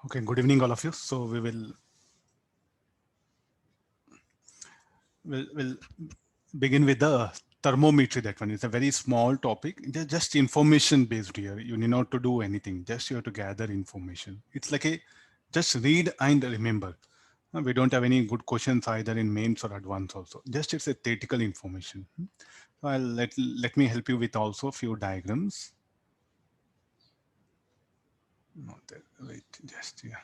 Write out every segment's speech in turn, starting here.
Okay, good evening, all of you. So we will begin with the thermometry. That one is a very small topic, just information based here. You need not to do anything, just you have to gather information. It's like a just read and remember. We don't have any good questions either in mains or advanced also. Just it's a theoretical information. So I'll let me help you with also a few diagrams. Not that, wait, just yeah.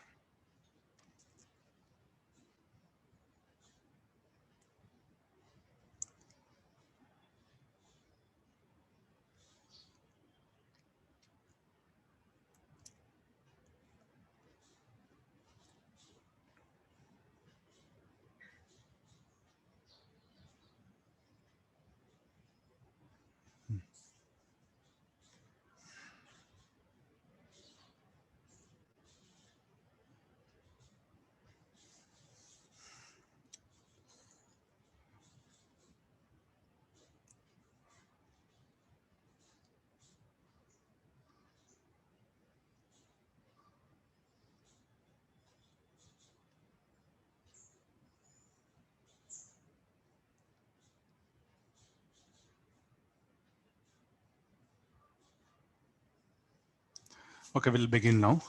Okay, we'll begin now.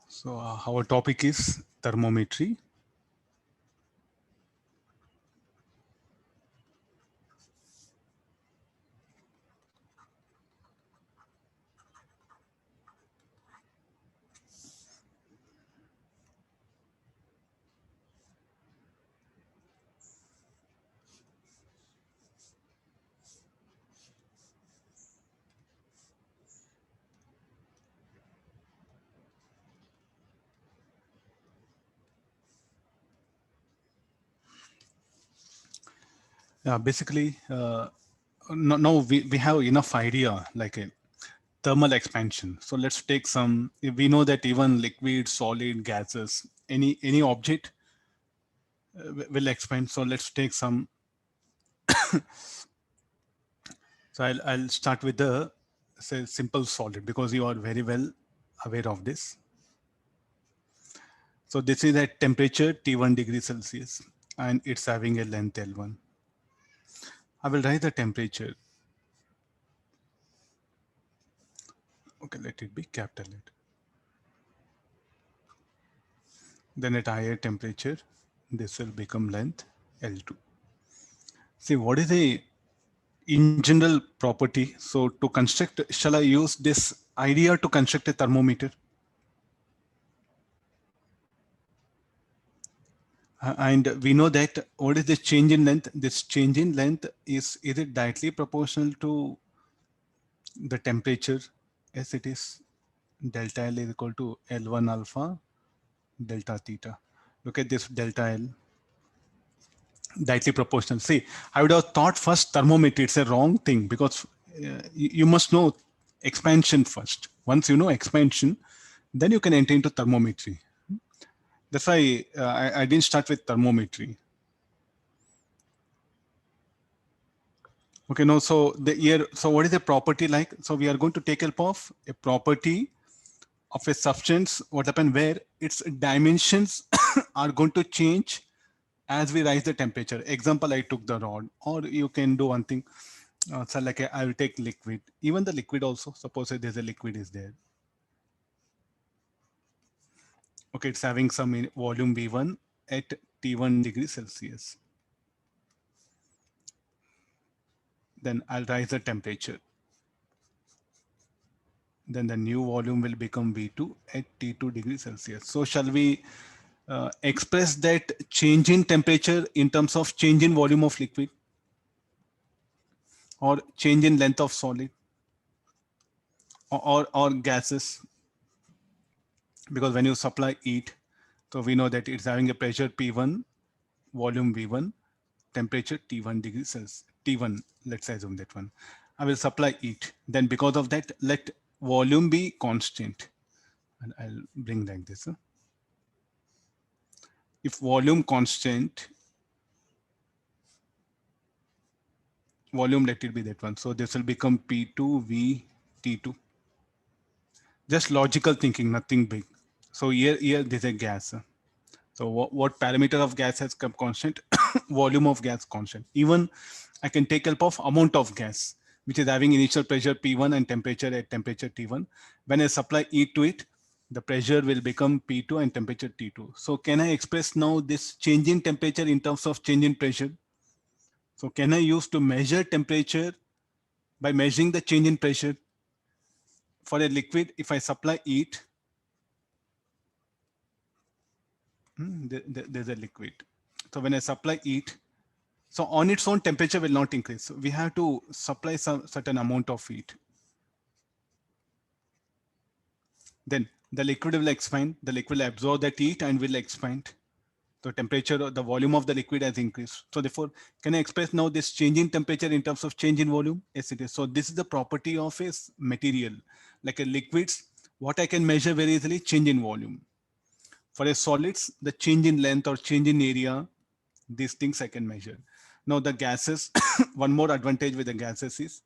So our topic is thermometry. Basically, now we have enough idea like a thermal expansion. So let's take some, we know that even liquid, solid, gases, any object will expand. So let's take some, so I'll start with the say simple solid because you are very well aware of this. So this is at temperature T1 degree Celsius and it's having a length L1. I will write the temperature. Okay, let it be capital It. Then at higher temperature, this will become length L2. See, what is the in general property? So to construct, shall I use this idea to construct a thermometer? And we know that what is the change in length? This change in length is it directly proportional to the temperature? Yes, it is. Delta L is equal to L1 alpha delta theta. Look at this delta L, directly proportional. See, I would have thought first thermometer. It's a wrong thing because you must know expansion first. Once you know expansion, then you can enter into thermometry. That's why I didn't start with thermometry. Okay, no, so the year, so what is the property like? So we are going to take help of a property of a substance, what happened where its dimensions are going to change as we rise the temperature. Example, I took the rod, or you can do one thing. So like I will take liquid, even the liquid also, suppose there's a liquid is there. Okay, it's having some volume V1 at T1 degree Celsius. Then I'll rise the temperature. Then the new volume will become V2 at T2 degrees Celsius. So shall we express that change in temperature in terms of change in volume of liquid or change in length of solid or gases? Because when you supply heat, so we know that it's having a pressure P1, volume V1, temperature T1 degrees Celsius. T1, let's assume that one. I will supply heat. Then because of that, let volume be constant. And I'll bring like this. If volume constant, volume let it be that one. So this will become P2 V T2. Just logical thinking, nothing big. So here there's a gas. So what parameter of gas has kept constant? Volume of gas constant. Even I can take help of amount of gas, which is having initial pressure P1 and temperature at temperature T1. When I supply heat to it, the pressure will become P2 and temperature T2. So can I express now this change in temperature in terms of change in pressure? So can I use to measure temperature by measuring the change in pressure? For a liquid, if I supply heat, there's a liquid. So when I supply heat, so on its own temperature will not increase. So we have to supply some certain amount of heat. Then the liquid will expand, the liquid will absorb that heat and will expand. So temperature or the volume of the liquid has increased. So therefore, can I express now this change in temperature in terms of change in volume? Yes, it is. So this is the property of a material. Like a liquids, what I can measure very easily, change in volume. For a solids, the change in length or change in area, these things I can measure. Now the gases, one more advantage with the gases is,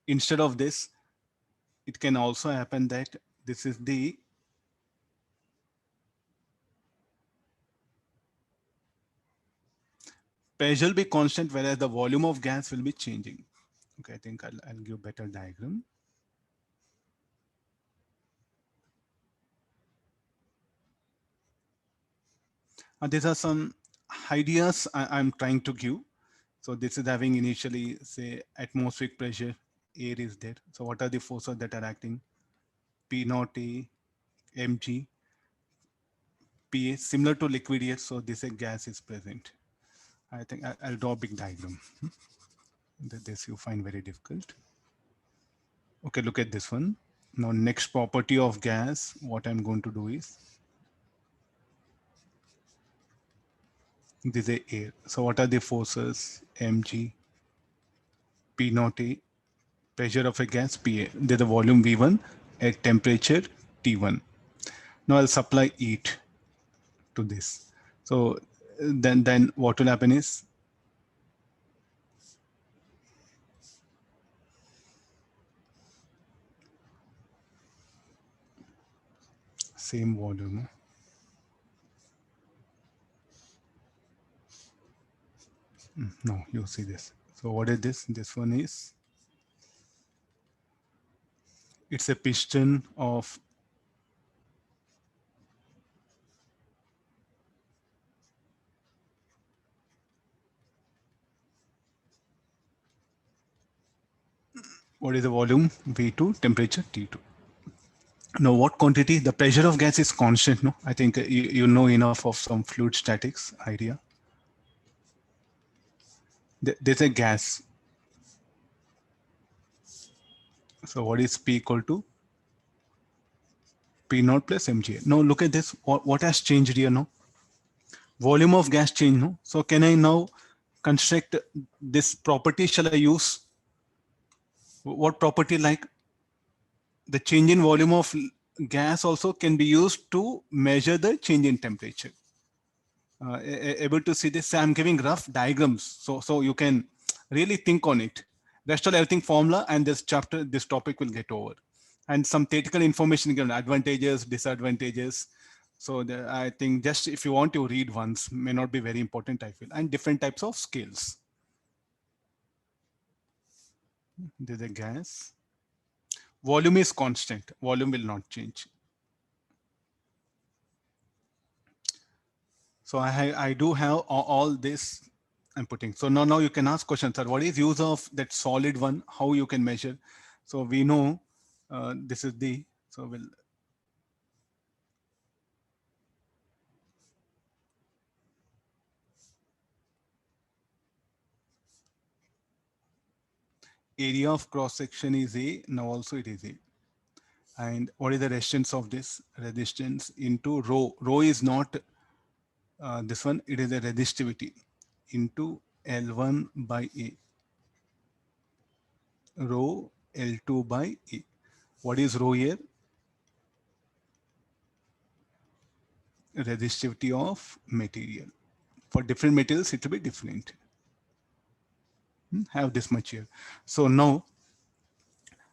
instead of this, it can also happen that this is the pressure will be constant, whereas the volume of gas will be changing. Okay, I think I'll give better diagram. These are some ideas I'm trying to give. So this is having initially, say, atmospheric pressure, air is there. So what are the forces that are acting? P naught A, mg, Pa, similar to liquid air. So this a gas is present. I think I'll draw a big diagram. This you find very difficult. Okay, look at this one. Now next property of gas, what I'm going to do is, this is air. So what are the forces? Mg, P naught A, pressure of a gas Pa. There's a volume V1 at temperature T1. Now I'll supply heat to this. So then what will happen is, same volume. No, you see this. So what is this? This one is, it's a piston of, what is the volume? V2, temperature T2. Now what quantity? The pressure of gas is constant. No, I think you know enough of some fluid statics idea. There's a gas. So what is P equal to? P naught plus mg. Now look at this. What has changed here now? Volume of gas change. No. So can I now construct this property? Shall I use what property? Like the change in volume of gas also can be used to measure the change in temperature. Able to see this? I'm giving rough diagrams, so you can really think on it. Rest of everything formula, and this chapter, this topic will get over, and some theoretical information given, advantages, disadvantages. So I think just if you want to read once, may not be very important, I feel, and different types of scales. There's a gas. Volume is constant. Volume will not change. So I do have all this I'm putting. So now you can ask questions, sir. What is use of that solid one? How you can measure? So we know this is the, so we'll, area of cross section is A. Now also it is A. And what is the resistance of this? Resistance into rho. Rho is not this one. It is a resistivity into L1 by A. Rho L2 by A. What is rho here? Resistivity of material. For different materials, it will be different. Have this much here. So now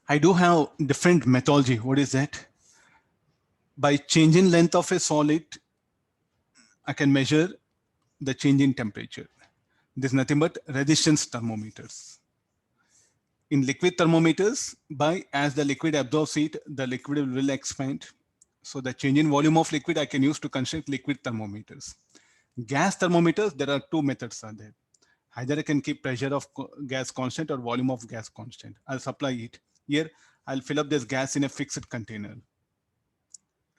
I do have different methodology. What is that? By changing length of a solid, I can measure the change in temperature. This is nothing but resistance thermometers. In liquid thermometers, by as the liquid absorbs heat, the liquid will expand. So the change in volume of liquid I can use to construct liquid thermometers. Gas thermometers, there are two methods are there. Either I can keep pressure of gas constant or volume of gas constant. I'll supply it. Here, I'll fill up this gas in a fixed container,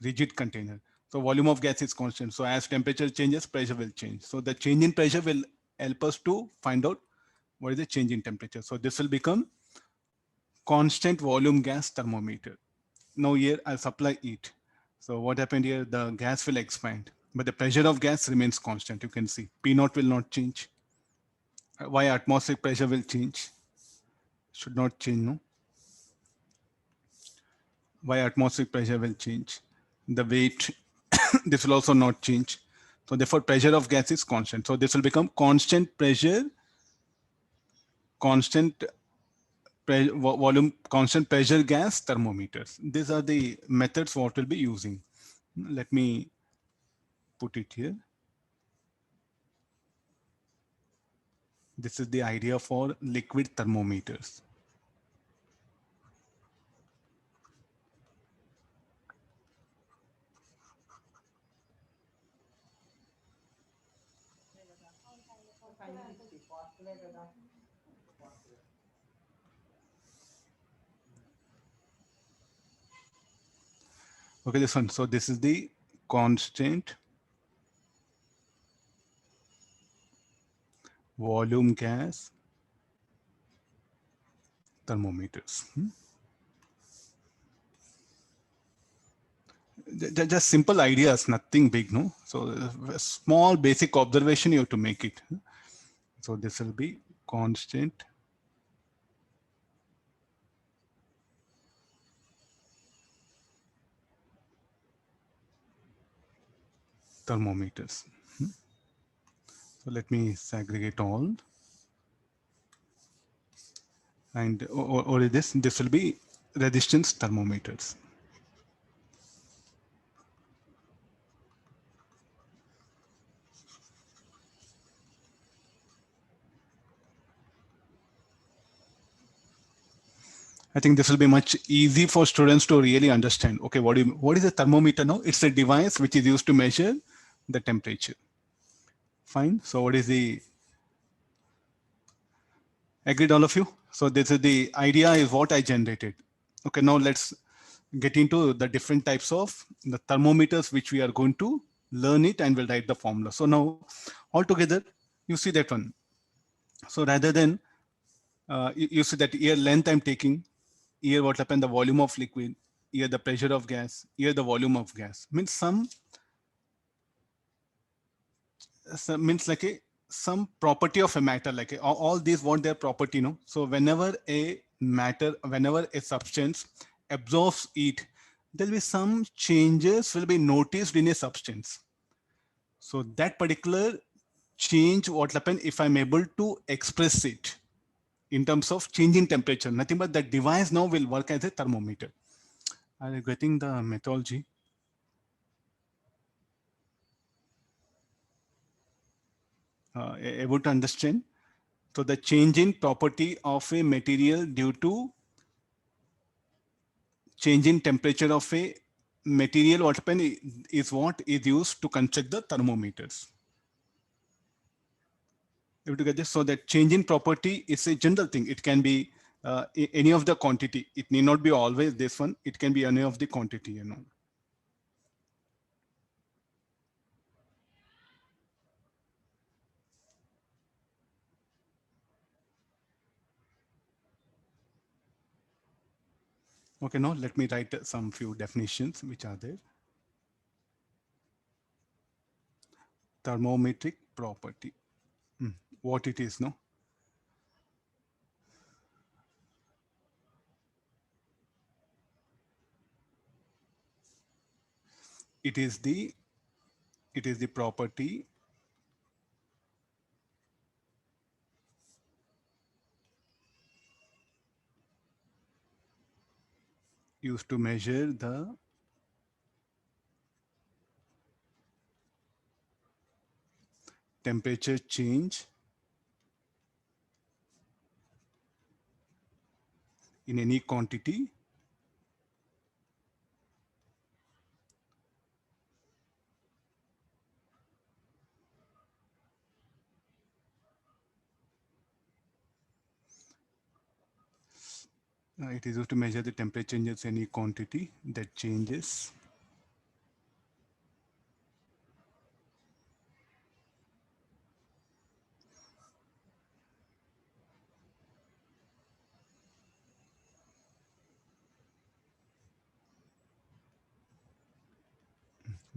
rigid container. So volume of gas is constant. So as temperature changes, pressure will change. So the change in pressure will help us to find out what is the change in temperature. So this will become constant volume gas thermometer. Now here I'll supply it. So what happened here, the gas will expand, but the pressure of gas remains constant. You can see P naught will not change. Why atmospheric pressure will change? Should not change, no? Why atmospheric pressure will change? The weight, this will also not change. So therefore pressure of gas is constant. So this will become constant pressure, constant volume, constant pressure gas thermometers. These are the methods what we'll be using. Let me put it here. This is the idea for liquid thermometers. Okay, this one. So this is the constant volume gas thermometers. Just simple ideas, nothing big, no? So a small basic observation you have to make it. So this will be constant thermometers. So let me segregate all. And or this will be resistance thermometers. I think this will be much easy for students to really understand. Okay, what is a thermometer now? It's a device which is used to measure the temperature. Fine. So what is the, agreed all of you? So this is the idea is what I generated. Okay, now let's get into the different types of the thermometers which we are going to learn it and we'll write the formula. So now altogether, you see that one. So rather than, you see that here length I'm taking, here what happened, the volume of liquid, here the pressure of gas, here the volume of gas. Means means like some property of a matter, like all these want their property, no? So whenever a matter, whenever a substance absorbs heat, there'll be some changes will be noticed in a substance. So that particular change, what happen if I'm able to express it in terms of change in temperature, nothing but that device now will work as a thermometer. Are you getting the methodology? Able to understand? So the change in property of a material due to change in temperature of a material, what happen is what is used to construct the thermometers. Able to get this? So that change in property is a general thing. It can be any of the quantity. It need not be always this one. It can be any of the quantity, you know. Okay, now let me write some few definitions which are there. Thermometric property. What it is, no? It is the property used to measure the temperature change in any quantity it is used to measure the temperature changes in any quantity that changes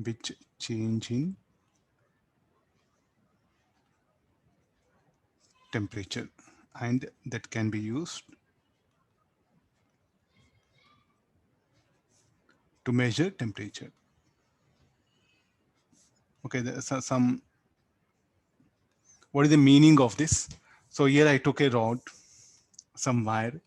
which change in temperature, and that can be used to measure temperature. Okay, there's some, what is the meaning of this? So here I took a rod, some wire,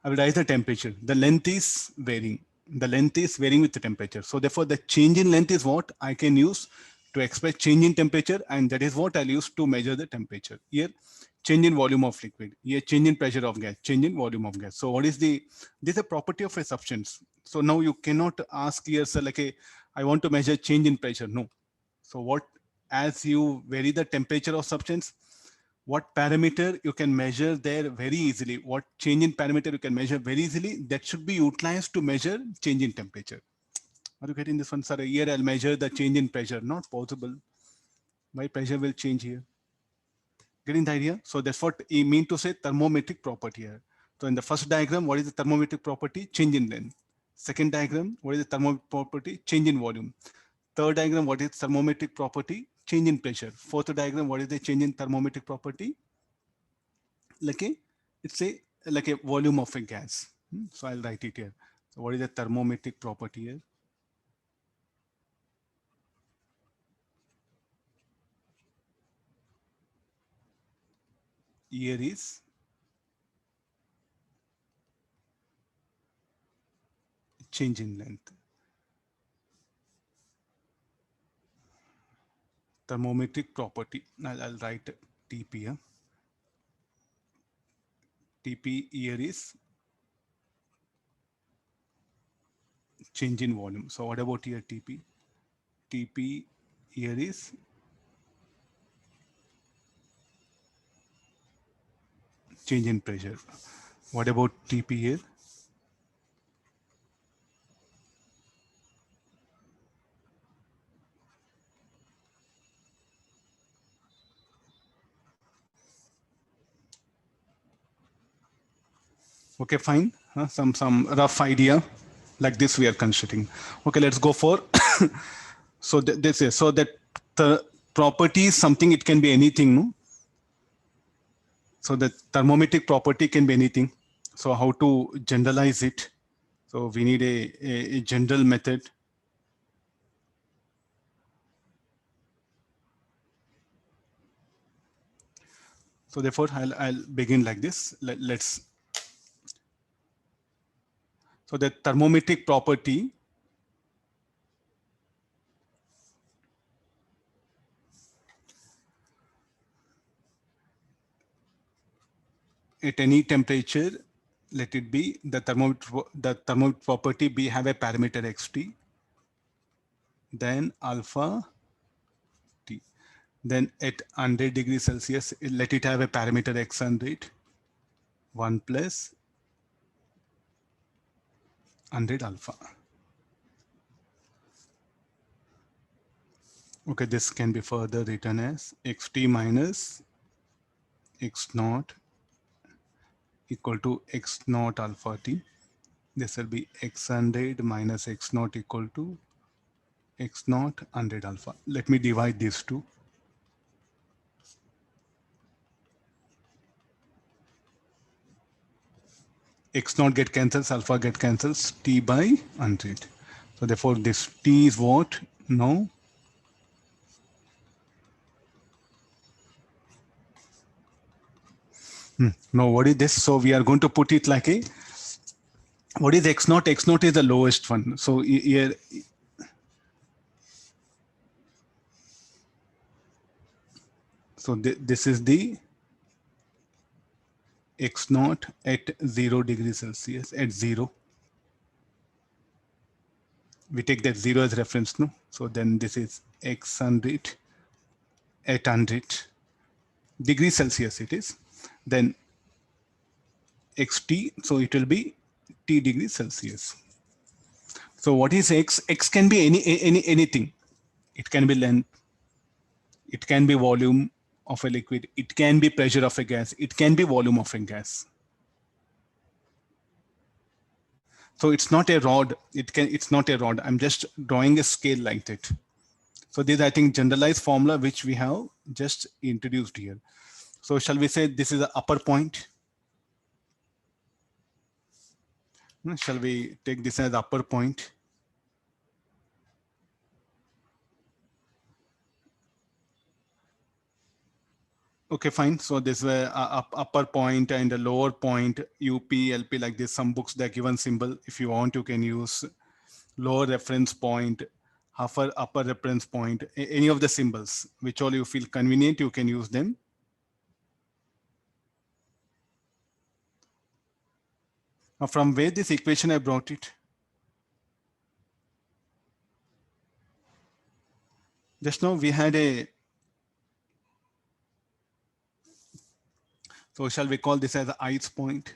I will write the temperature. The length is varying. The length is varying with the temperature. So therefore the change in length is what I can use to express change in temperature, and that is what I'll use to measure the temperature. Here, change in volume of liquid. Here, change in pressure of gas, change in volume of gas. So what is this is a property of a substance. So now you cannot ask here, so like I want to measure change in pressure. No. So what, as you vary the temperature of substance, what parameter you can measure there very easily, what change in parameter you can measure very easily, that should be utilized to measure change in temperature. Are you getting this one, sir? Here I'll measure the change in pressure. Not possible. My pressure will change here. Getting the idea? So that's what I mean to say thermometric property here. So in the first diagram, what is the thermometric property? Change in length. Second diagram, what is the thermometric property? Change in volume. Third diagram, what is thermometric property? Change in pressure. Fourth diagram, what is the change in thermometric property? Like a, it's a like a volume of a gas. So I'll write it here. So what is the thermometric property here? Here is change in length. Thermometric property. I'll write TP here. TP here is change in volume. So what about here TP? TP here is change in pressure. What about TP here? Okay, fine. Some rough idea like this we are constructing. Okay, let's go for. So this is, so that the property is something, it can be anything, no? So the thermometric property can be anything. So how to generalize it? So we need a general method. So therefore I'll begin like this. Let's. So the thermometric property at any temperature, let it be the thermometer property be have a parameter xt, then alpha t. Then at 100 degrees Celsius, let it have a parameter x100, 1 plus 100 alpha. Okay, this can be further written as xt minus x naught equal to x naught alpha t. This will be x100 minus x naught equal to x naught 100 alpha. Let me divide these two. X naught get cancels, alpha get cancels, t by 100. So therefore this t is what? No. No, what is this? So we are going to put it like a, what is x naught? X naught is the lowest one. So here, So this is the x naught at 0 degrees Celsius at 0. We take that 0 as reference, no? So then this is x 100 at 100 degrees Celsius it is. Then xt, so it will be t degrees Celsius. So what is x? X can be anything. It can be length, it can be volume of a liquid, it can be pressure of a gas, it can be volume of a gas. So it's not a rod, it's not a rod. I'm just drawing a scale like that. So this, I think, generalized formula which we have just introduced here. So shall we say this is the upper point? Shall we take this as the upper point? Okay, fine. So this way, upper point and a lower point, UP, LP, like this. Some books they're given symbol. If you want, you can use lower reference point, upper reference point, any of the symbols, which all you feel convenient, you can use them. Now, from where this equation I brought it? Just now we had a, so shall we call this as the ice point?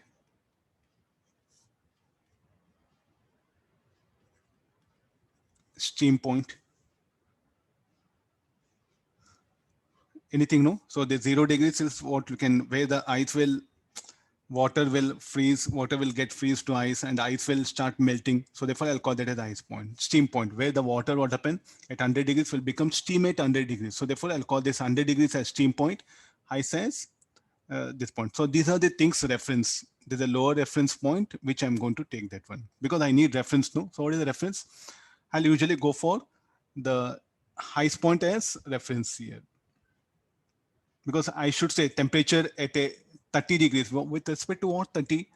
Steam point? Anything, no? So the 0 degrees is what you can, where the ice will, water will freeze, water will get freeze to ice and ice will start melting. So therefore I'll call that as ice point, steam point, where the water, what happen at 100 degrees will become steam at 100 degrees. So therefore I'll call this 100 degrees as steam point, ice as this point. So these are the things reference. There's a lower reference point, which I'm going to take that one because I need reference, no? So what is the reference? I'll usually go for the highest point as reference here, because I should say temperature at a 30 degrees. With respect to what 30?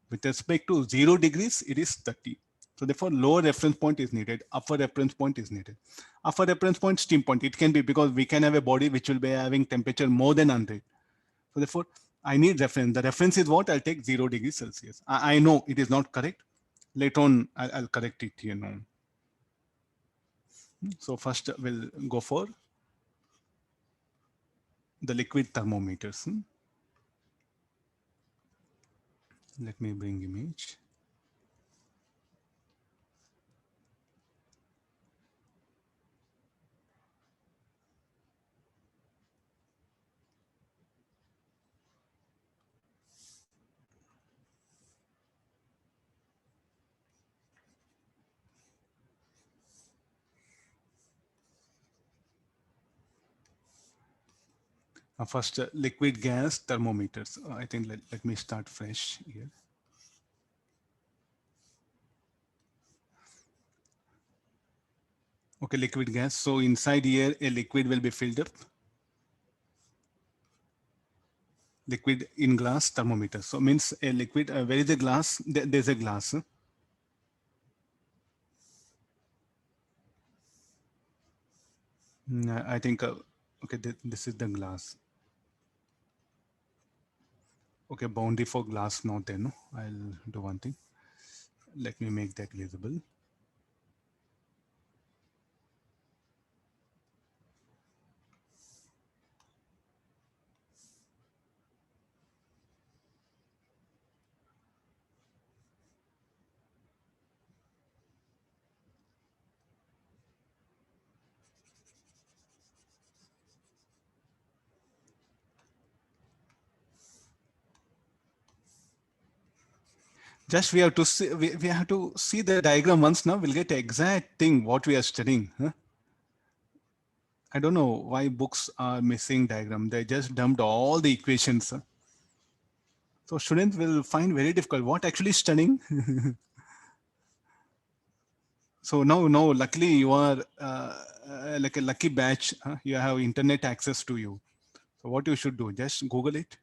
With respect to 0 degrees, it is 30. So therefore, lower reference point is needed. Upper reference point is needed. Upper reference point, steam point. It can be because we can have a body which will be having temperature more than 100. So therefore, I need reference. The reference is what? I'll take 0 degrees Celsius. I know it is not correct. Later on, I'll correct it here now. So first we'll go for the liquid thermometers. Let me bring image. First, liquid gas thermometers. I think let me start fresh here. Okay, liquid gas. So inside here, a liquid will be filled up. Liquid in glass thermometer. So means a liquid, where is the glass? There's a glass. I think, okay, this is the glass. Okay, boundary for glass not there, no? I'll do one thing. Let me make that visible. Just we have to see, we have to see the diagram once now. We'll get the exact thing what we are studying. Huh? I don't know why books are missing diagram. They just dumped all the equations. Huh? So students will find very difficult what actually studying. So now, luckily you are like a lucky batch. Huh? You have internet access to you. So what you should do, just Google it.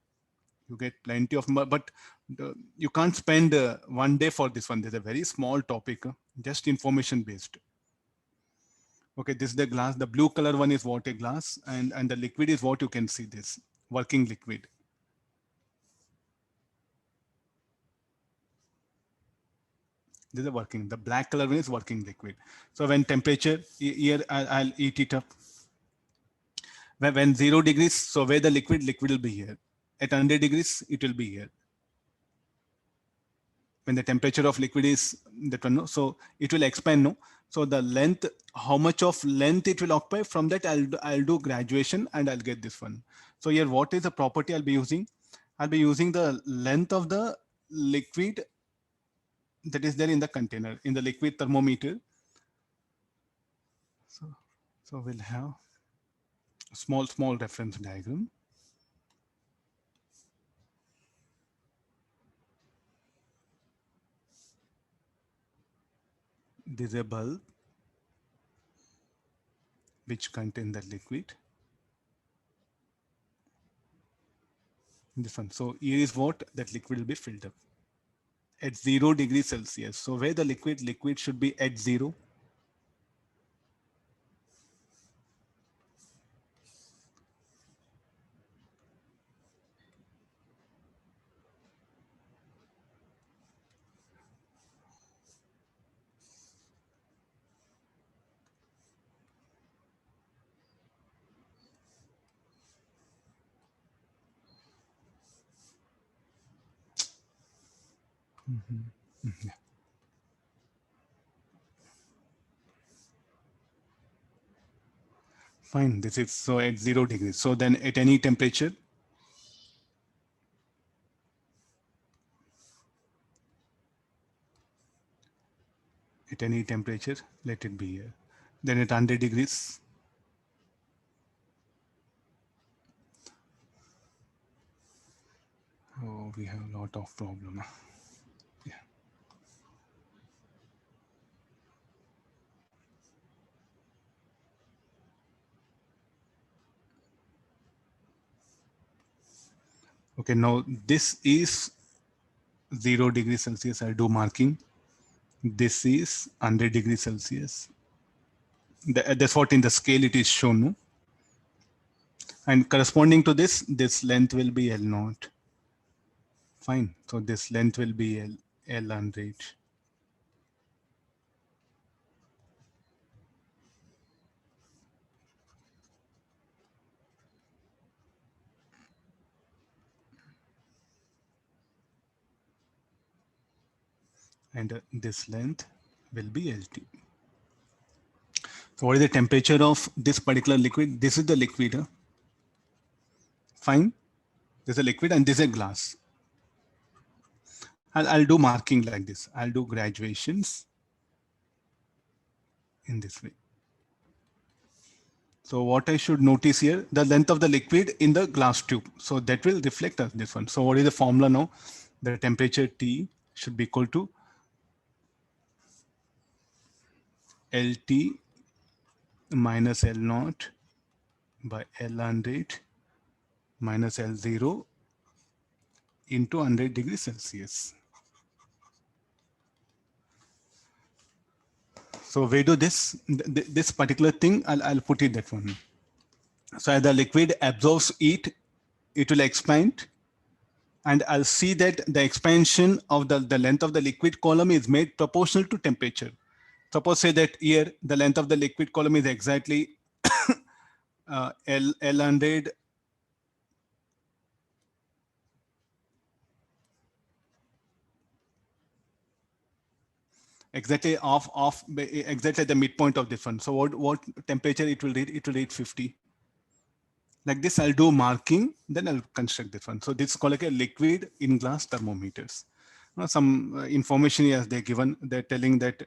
You get plenty of, but you can't spend one day for this one. There's a very small topic, just information based. Okay, this is the glass. The blue color one is water glass, and the liquid is what you can see, this working liquid. This is the working. The black color one is working liquid. So when temperature, here I'll eat it up. When 0 degrees, so where the liquid will be here. At 100 degrees, it will be here. When the temperature of liquid is that one, no? So it will expand, no? So the length, how much of length it will occupy, from that I'll do graduation and I'll get this one. So here, what is the property I'll be using? I'll be using the length of the liquid that is there in the container, in the liquid thermometer. So we'll have a small reference diagram. This is a bulb which contain the liquid. This one. So here is what that liquid will be filled up at 0 degrees Celsius. So where the liquid should be at 0. Yeah. Fine. This is so at 0 degrees. So then at any temperature, let it be here. Then at 100 degrees, oh, we have a lot of problem. Yeah. Okay, now this is 0 degrees Celsius. I'll do marking. This is 100 degrees Celsius. That's what in the scale it is shown. No? And corresponding to this length will be L0. Fine. So this length will be L100. And this length will be LT. So what is the temperature of this particular liquid? This is the liquid. Fine. This is a liquid and this is a glass. I'll do marking like this. I'll do graduations in this way. So what I should notice here, the length of the liquid in the glass tube. So that will reflect as this one. So what is the formula now? The temperature T should be equal to LT minus L0 by L100 minus L0 into 100 degrees Celsius. So we do this particular thing, I'll put it that one. So as the liquid absorbs it will expand, and I'll see that the expansion of the length of the liquid column is made proportional to temperature. Suppose say that here the length of the liquid column is exactly L100 exactly exactly at the midpoint of this one. So what temperature it will read? It will read 50. Like this, I'll do marking, then I'll construct this one. So this is called like a liquid in glass thermometers. Some information as they're given, they're telling that.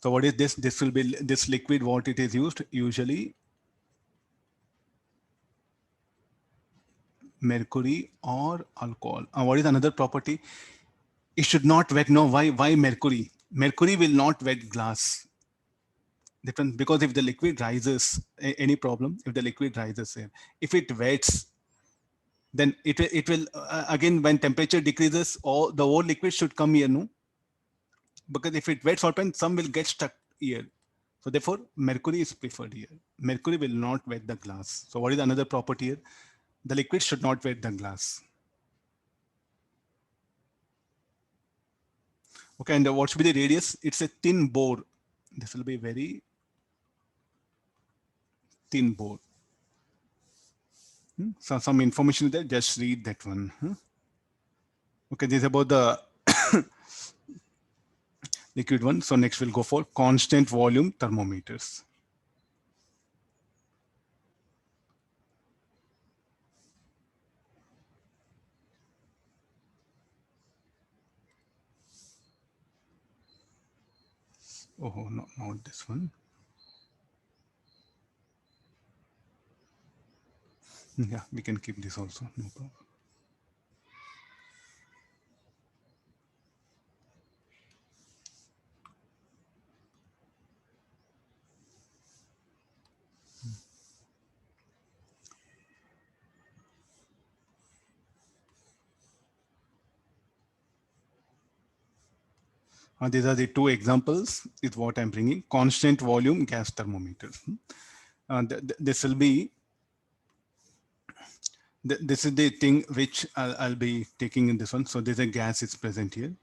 So what is this? This will be this liquid, what it is used usually mercury or alcohol. What is another property? It should not wet. No, why mercury? Mercury will not wet glass. Different, because if the liquid rises, any problem, if the liquid rises here, if it wets, then it will again, when temperature decreases, all the whole liquid should come here, no? Because if it wets open, some will get stuck here. So therefore, mercury is preferred here. Mercury will not wet the glass. So what is another property here? The liquid should not wet the glass. Okay, and what should be the radius? It's a thin bore. This will be very thin bore. So some information there, just read that one. Okay, this is about the liquid one. So next we'll go for constant volume thermometers. Oh, no, not this one. Yeah, we can keep this also, no problem. These are the two examples is what I'm bringing. Constant volume gas thermometers. This will be, this is the thing which I'll be taking in this one. So there's a gas is present here.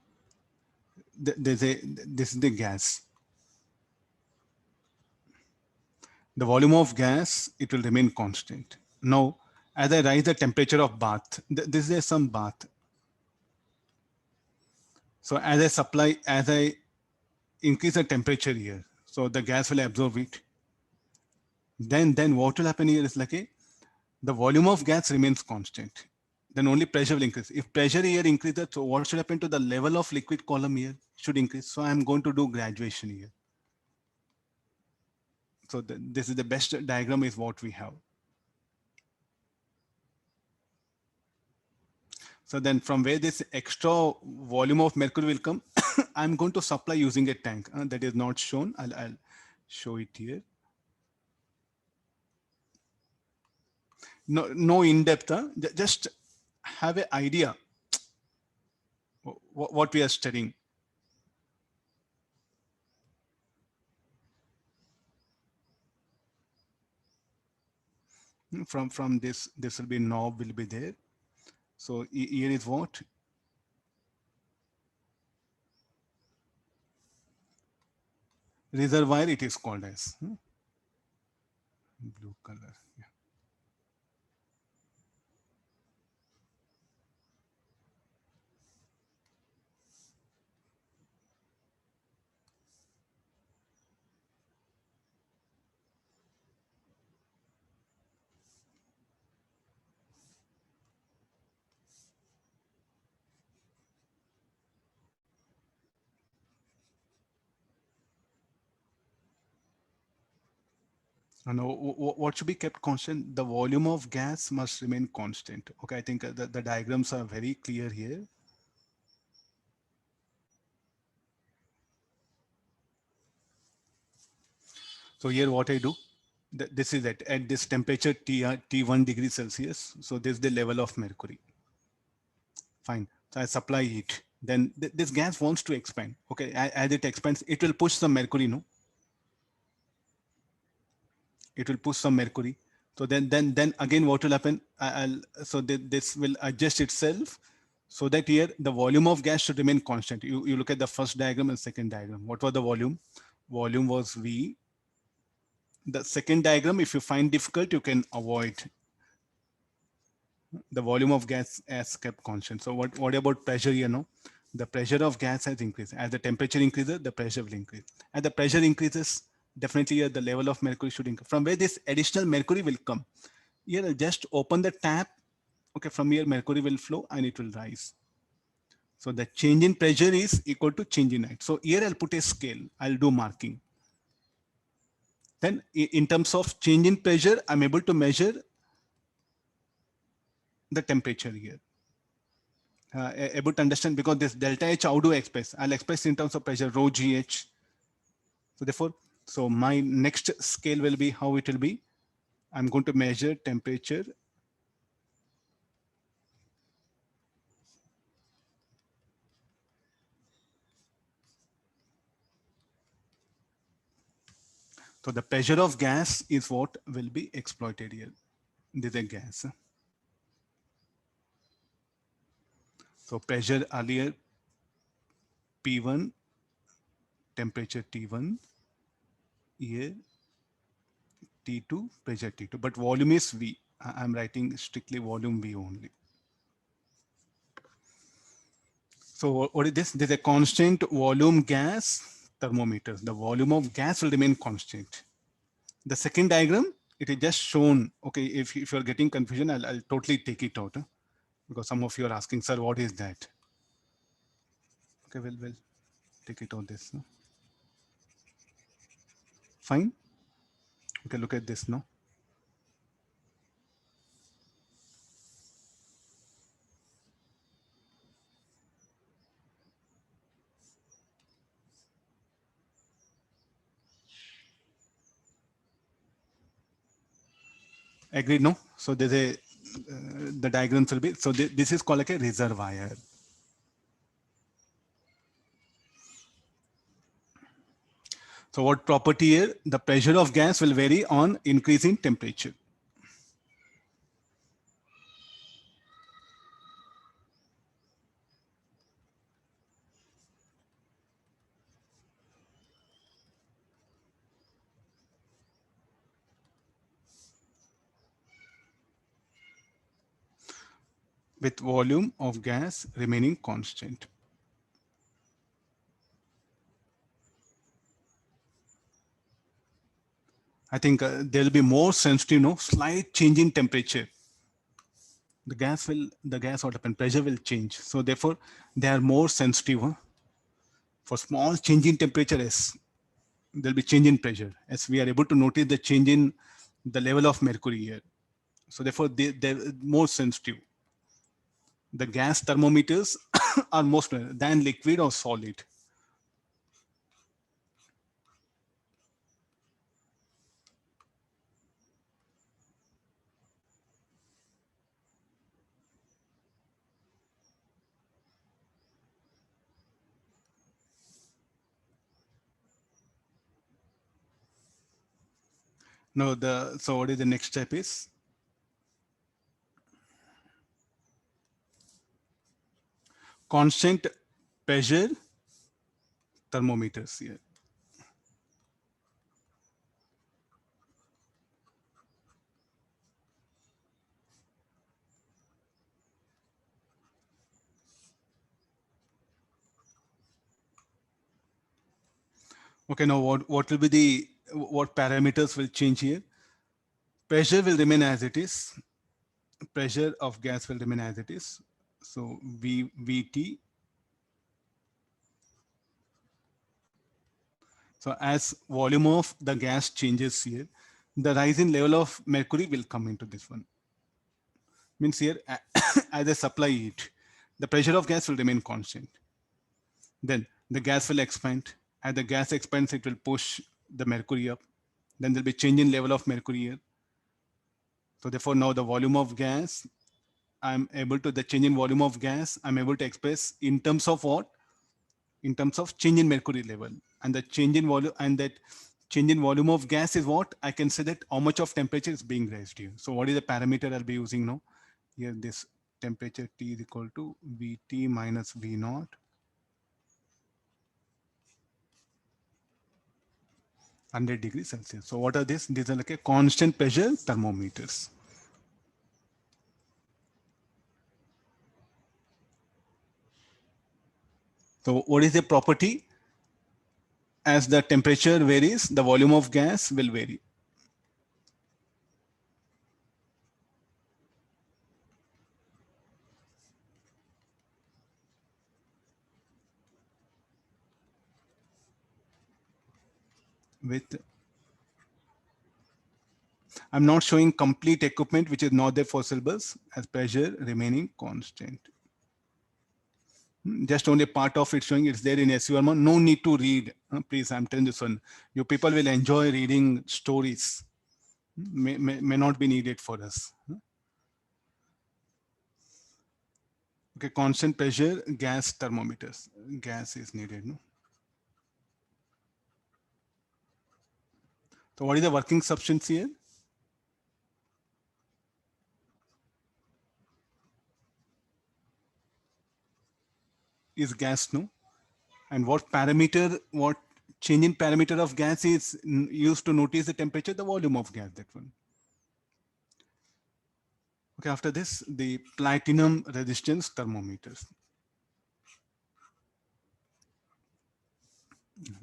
This is the gas. The volume of gas, it will remain constant. Now, as I rise the temperature of bath, this is some bath. So as I increase the temperature here, so the gas will absorb it. Then what will happen here is like the volume of gas remains constant. Then only pressure will increase. If pressure here increases, so what should happen to the level of liquid column here? Should increase. So I'm going to do graduation here. So this is the best diagram is what we have. So then from where this extra volume of mercury will come, I'm going to supply using a tank that is not shown. I'll show it here. No in depth, just have an idea what we are studying. From this will be knob will be there. So here is what? Reservoir it is called as. Blue color. Yeah. And what should be kept constant? The volume of gas must remain constant. Okay, I think the diagrams are very clear here. So here what I do, this is at this temperature T1 degree Celsius. So this is the level of mercury. Fine. So I supply it. Then this gas wants to expand. Okay, as it expands, it will push some mercury, no? It will push some mercury. So then again, what will happen? So this will adjust itself so that here the volume of gas should remain constant. You look at the first diagram and second diagram. What was the volume? Volume was V. The second diagram, if you find difficult, you can avoid. The volume of gas has kept constant. So what about pressure here? No, the pressure of gas has increased. As the temperature increases, the pressure will increase. As the pressure increases, definitely here the level of mercury should increase. From where this additional mercury will come? Here I'll just open the tap. Okay, from here mercury will flow and it will rise. So the change in pressure is equal to change in height. So here I'll put a scale. I'll do marking. Then in terms of change in pressure, I'm able to measure the temperature here. Able to understand because this delta H, how do I express? I'll express in terms of pressure, rho GH. So therefore, so my next scale will be how it will be. I'm going to measure temperature. So the pressure of gas is what will be exploited here. This is a gas. So pressure earlier P1, temperature T1, here T2, pressure T2, but volume is V. I'm writing strictly volume V only. So what is this? There's a constant volume gas thermometer. The volume of gas will remain constant. The second diagram, it is just shown. Okay, if you're getting confusion, I'll totally take it out, because some of you are asking, sir, what is that? Okay, we'll take it out this. Fine. Okay, look at this now. Agreed, no? So there's a, the diagrams will be, so this is called like a reservoir. So what property here? The pressure of gas will vary on increasing temperature. With volume of gas remaining constant. I think there will be more sensitive, no, slight change in temperature. The gas what happen, pressure will change. So therefore, they are more sensitive. For small change in temperature, yes, there'll be change in pressure. As we are able to notice the change in the level of mercury here. So therefore, they're more sensitive. The gas thermometers are most than liquid or solid. No, so what is the next step is? Constant pressure thermometers here. Okay, now what will be what parameters will change here? Pressure will remain as it is. Pressure of gas will remain as it is. So VT. So as volume of the gas changes here, the rise in level of mercury will come into this one. Means here, as I supply it, the pressure of gas will remain constant. Then the gas will expand. As the gas expands, it will push the mercury up. Then there'll be change in level of mercury here. So therefore now the volume of gas, I'm able to, the change in volume of gas, I'm able to express in terms of what? In terms of change in mercury level. And the change in volume, and that change in volume of gas is what? I can say that how much of temperature is being raised here. So what is the parameter I'll be using now? Here this temperature T is equal to Vt minus V naught. 100 degrees Celsius. So what are these? These are like a constant pressure thermometers. So what is the property? As the temperature varies, the volume of gas will vary. With, I'm not showing complete equipment which is not there for syllabus, as pressure remaining constant. Just only part of it showing it's there in SUR. No need to read. Please, I'm telling this one. You people will enjoy reading stories. May not be needed for us. Okay, constant pressure gas thermometers. Gas is needed. No? So what is the working substance here? Is gas, no? And what parameter, what change in parameter of gas is used to notice the temperature, the volume of gas, that one. Okay, after this, the platinum resistance thermometers.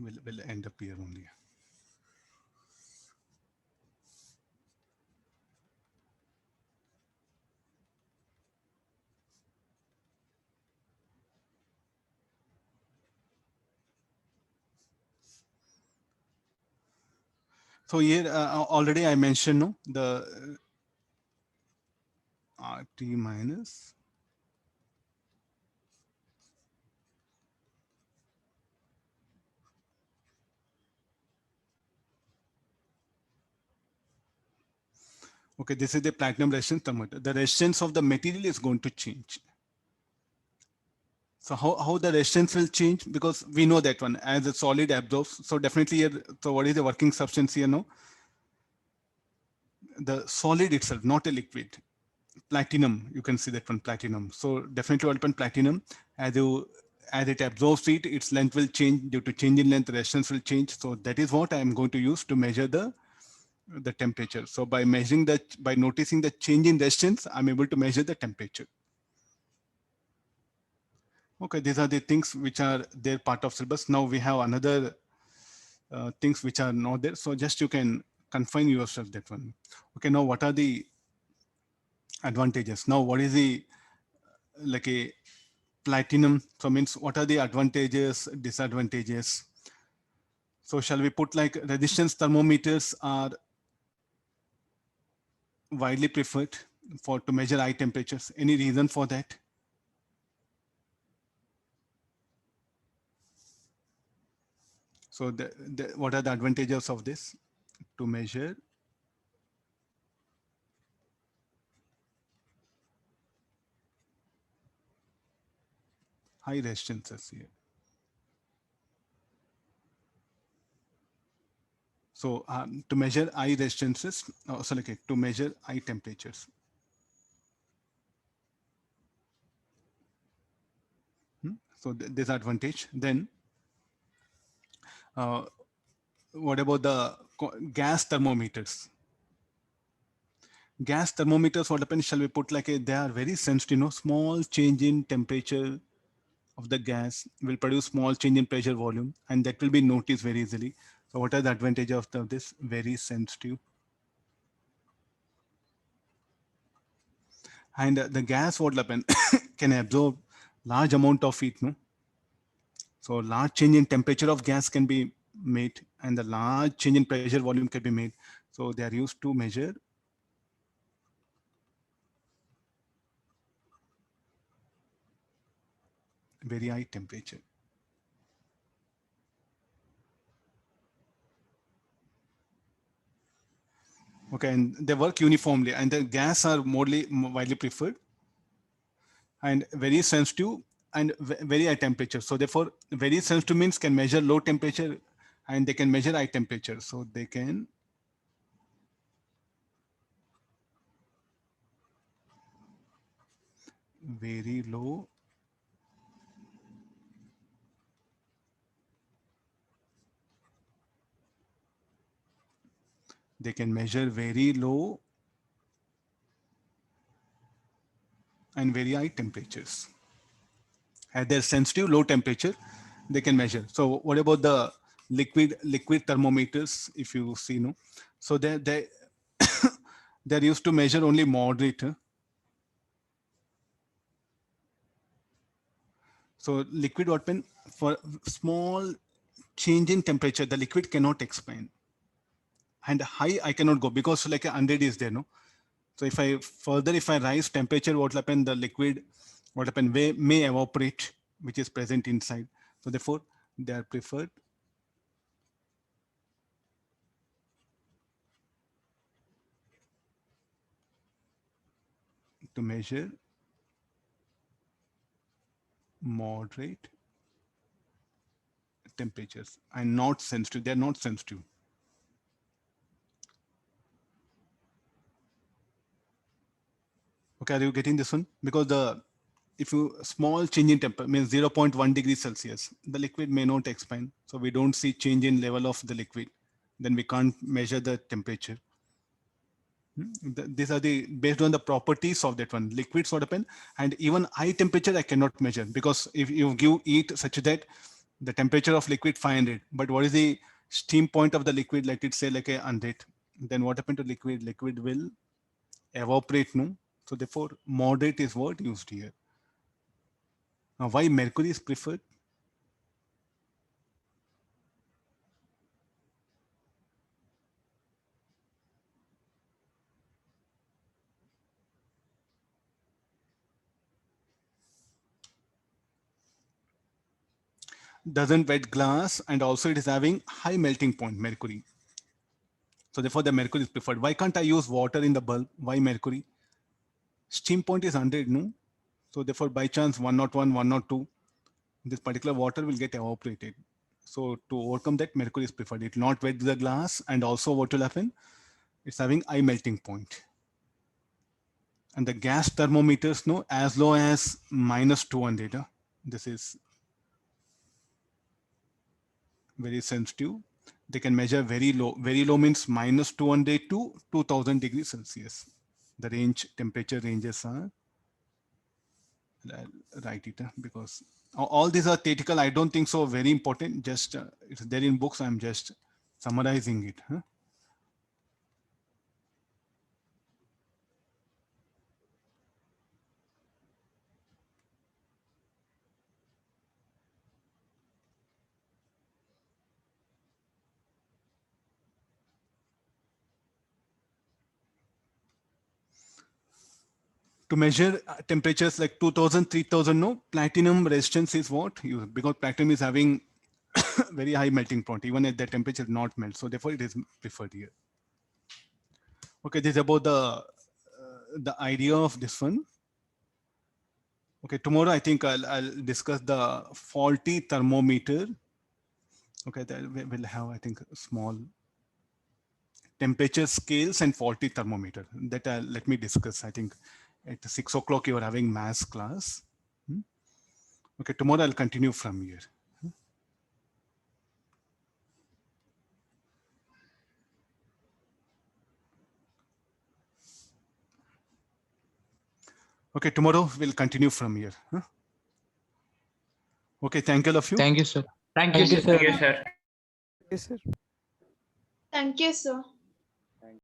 Will end up here only. So here already I mentioned, no, the RT minus okay, this is the platinum resistance thermometer. The resistance of the material is going to change. So how the resistance will change? Because we know that one as a solid absorbs. So definitely here, so what is the working substance here? No, the solid itself, not a liquid. Platinum, you can see that one platinum. So definitely what happen platinum as it absorbs heat, its length will change due to change in length, resistance will change. So that is what I am going to use to measure the temperature. So by measuring that, by noticing the change in resistance, I'm able to measure the temperature. Okay, these are the things which are their part of syllabus. Now we have another things which are not there. So just you can confine yourself that one. Okay, now what are the advantages? Now what is the like a platinum? So means what are the advantages, disadvantages? So shall we put like resistance thermometers are widely preferred for to measure high temperatures? Any reason for that? So what are the advantages of this to measure high resistances here? So to measure high resistances, so like to measure high temperatures. So disadvantage. Then uh, what about the gas thermometers? Gas thermometers, what happens, shall we put like a, they are very sensitive, small change in temperature of the gas will produce small change in pressure volume, and that will be noticed very easily. So what are the advantage of this? Very sensitive. And the gas, what happen, can absorb large amount of heat, no? So large change in temperature of gas can be made, and the large change in pressure volume can be made. So they are used to measure very high temperature. Okay, and they work uniformly, and the gas are widely preferred and very sensitive and very high temperature. So therefore, very sensitive means can measure low temperature, and they can measure high temperature. So they can very low they can measure very low and very high temperatures. At their sensitive low temperature, they can measure. So what about the liquid thermometers? If you see, no, so they they're used to measure only moderate. So liquid what pen for small change in temperature, the liquid cannot explain, and high I cannot go because like 100 is there, no. So if I rise temperature, what will happen? The liquid, what happen? May evaporate, which is present inside. So therefore, they are preferred to measure moderate temperatures and not sensitive. They are not sensitive. Okay, are you getting this one? Because if you small change in temperature means 0.1 degrees Celsius, the liquid may not expand. So we don't see change in level of the liquid. Then we can't measure the temperature. These are the based on the properties of that one. Liquids what happen, and even high temperature I cannot measure, because if you give heat such that the temperature of liquid 500, but what is the steam point of the liquid, let it say like a 100, then what happened to liquid? Liquid will evaporate, no? So therefore moderate is what used here. Now why mercury is preferred? Doesn't wet glass, and also it is having high melting point, mercury. So therefore the mercury is preferred. Why can't I use water in the bulb? Why mercury? Steam point is 100, no? So therefore by chance 101, 102, this particular water will get evaporated. So to overcome that, mercury is preferred. It will not wet the glass, and also what will happen? It's having high melting point. And the gas thermometers, no, as low as -200. This is very sensitive. They can measure very low. Very low means -200 to 2000 degrees Celsius. The range, temperature ranges are, I'll write it because all these are theoretical. I don't think so very important. Just it's there in books. I'm just summarizing it. Huh? To measure temperatures like 2000, 3000, no, platinum resistance is what you, because platinum is having very high melting point, even at that temperature not melt. So therefore it is preferred here. Okay, this is about the idea of this one. Okay, tomorrow I think I'll discuss the faulty thermometer. Okay, that we'll have, I think, small temperature scales and faulty thermometer. That let me discuss. I think at 6 o'clock you are having maths class. Okay, tomorrow I'll continue from here. Okay, tomorrow we'll continue from here. Okay, thank you all of you. Thank you, sir. Thank you, sir. Thank you, sir. Yes, sir. Thank you, sir.